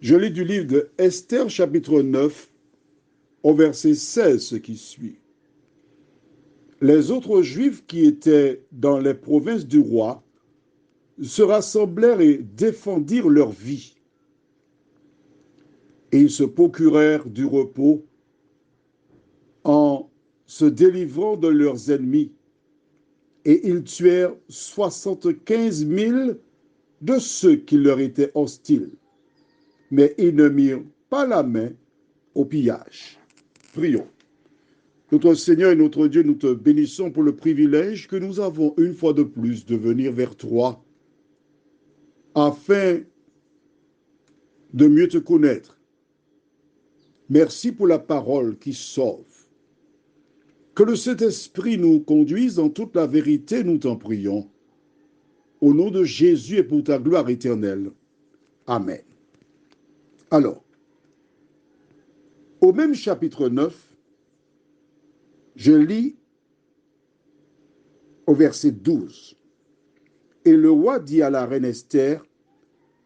Je lis du livre de Esther, chapitre 9, au verset 16, ce qui suit. Les autres Juifs qui étaient dans les provinces du roi se rassemblèrent et défendirent leur vie. Et ils se procurèrent du repos en se délivrant de leurs ennemis. Et ils tuèrent 75 000 de ceux qui leur étaient hostiles. Mais ils ne mirent pas la main au pillage. Prions. Notre Seigneur et notre Dieu, nous te bénissons pour le privilège que nous avons une fois de plus de venir vers toi afin de mieux te connaître. Merci pour la parole qui sauve. Que le Saint-Esprit nous conduise dans toute la vérité, nous t'en prions. Au nom de Jésus et pour ta gloire éternelle. Amen. Alors, au même chapitre 9, je lis au verset 12. Et le roi dit à la reine Esther,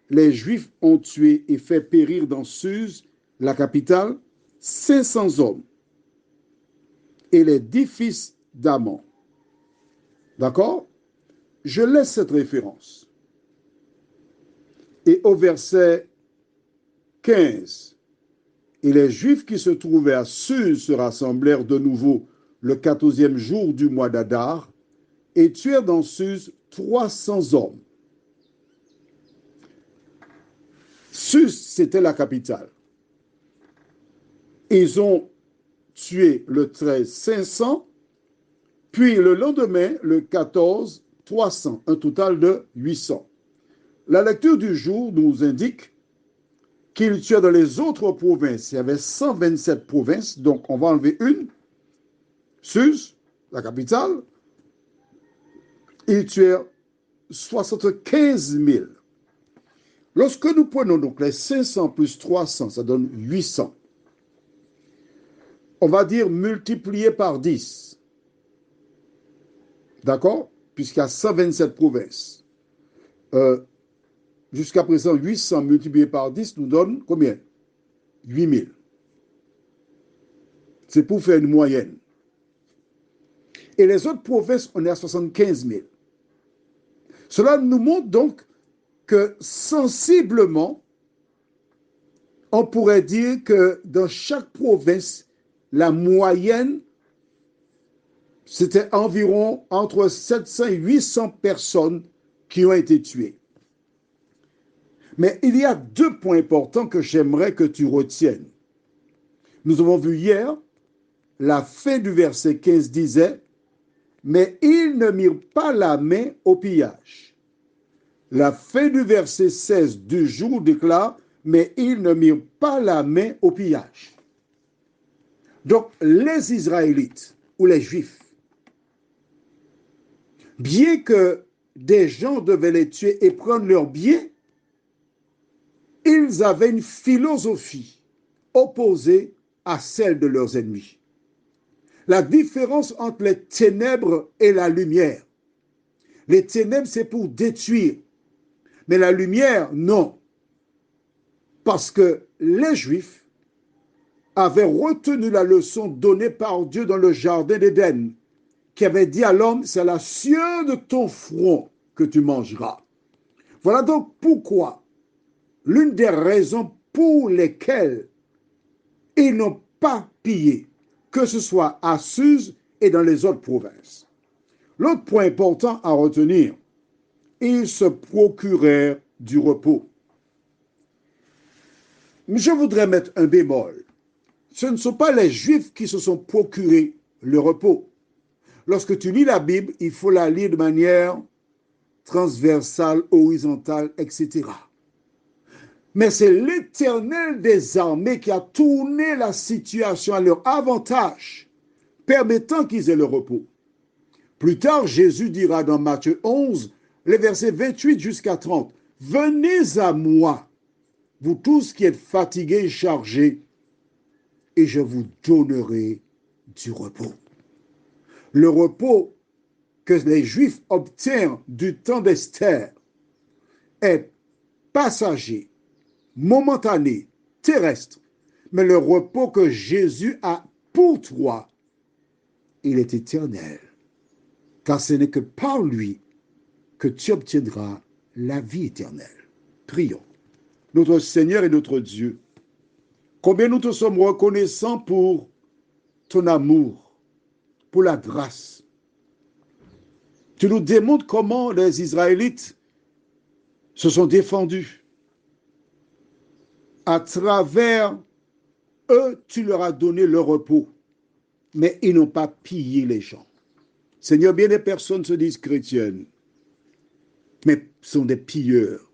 les Juifs ont tué et fait périr dans Suse, la capitale, 500 hommes et les 10 fils d'Amon. D'accord? Je laisse cette référence. Et au verset 15, et les Juifs qui se trouvaient à Suse se rassemblèrent de nouveau le 14e jour du mois d'Adar et tuèrent dans Suse 300 hommes. Suse, c'était la capitale. Ils ont tué le 13 500, puis le lendemain, le 14, 300, un total de 800. La lecture du jour nous indique qu'ils tuèrent dans les autres provinces. Il y avait 127 provinces, donc on va enlever une. Suse, la capitale, ils tuèrent 75 000. Lorsque nous prenons donc les 500 plus 300, ça donne 800. On va dire multiplié par 10. D'accord? Puisqu'il y a 127 provinces. Jusqu'à présent, 800 multiplié par 10 nous donne combien? 8000. C'est pour faire une moyenne. Et les autres provinces, on est à 75 000. Cela nous montre donc que sensiblement, on pourrait dire que dans chaque province, la moyenne, c'était environ entre 700 et 800 personnes qui ont été tuées. Mais il y a deux points importants que j'aimerais que tu retiennes. Nous avons vu hier, la fin du verset 15 disait, mais ils ne mirent pas la main au pillage. La fin du verset 16 du jour déclare, mais ils ne mirent pas la main au pillage. Donc, les Israélites ou les Juifs, bien que des gens devaient les tuer et prendre leurs biens, ils avaient une philosophie opposée à celle de leurs ennemis. La différence entre les ténèbres et la lumière. Les ténèbres, c'est pour détruire. Mais la lumière, non. Parce que les Juifs avaient retenu la leçon donnée par Dieu dans le jardin d'Éden, qui avait dit à l'homme, c'est la sueur de ton front que tu mangeras. Voilà donc pourquoi, l'une des raisons pour lesquelles ils n'ont pas pillé, que ce soit à Suse et dans les autres provinces. L'autre point important à retenir, ils se procurèrent du repos. Je voudrais mettre un bémol. Ce ne sont pas les Juifs qui se sont procurés le repos. Lorsque tu lis la Bible, il faut la lire de manière transversale, horizontale, etc. Mais c'est l'Éternel des armées qui a tourné la situation à leur avantage, permettant qu'ils aient le repos. Plus tard, Jésus dira dans Matthieu 11, les versets 28 jusqu'à 30, « Venez à moi, vous tous qui êtes fatigués et chargés, et je vous donnerai du repos. » Le repos que les Juifs obtinrent du temps d'Esther est passager, momentané, terrestre, mais le repos que Jésus a pour toi, il est éternel, car ce n'est que par lui que tu obtiendras la vie éternelle. Prions. Notre Seigneur et notre Dieu, combien nous te sommes reconnaissants pour ton amour, pour la grâce. Tu nous démontres comment les Israélites se sont défendus. À travers eux, tu leur as donné le repos, mais ils n'ont pas pillé les gens. Seigneur, bien des personnes se disent chrétiennes, mais sont des pilleurs,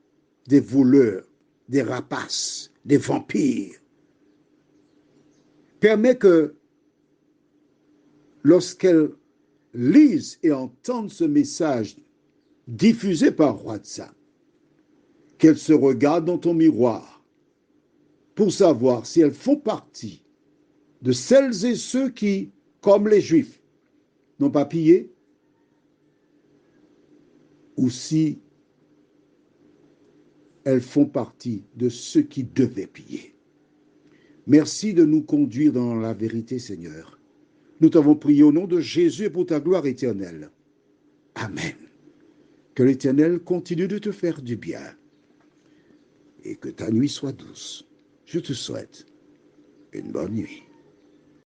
des voleurs, des rapaces, des vampires. Permets que lorsqu'elles lisent et entendent ce message diffusé par WhatsApp, qu'elles se regardent dans ton miroir pour savoir si elles font partie de celles et ceux qui, comme les Juifs, n'ont pas pillé, ou si elles font partie de ceux qui devaient piller. Merci de nous conduire dans la vérité, Seigneur. Nous t'avons prié au nom de Jésus et pour ta gloire éternelle. Amen. Que l'Éternel continue de te faire du bien et que ta nuit soit douce. Je te souhaite une bonne nuit.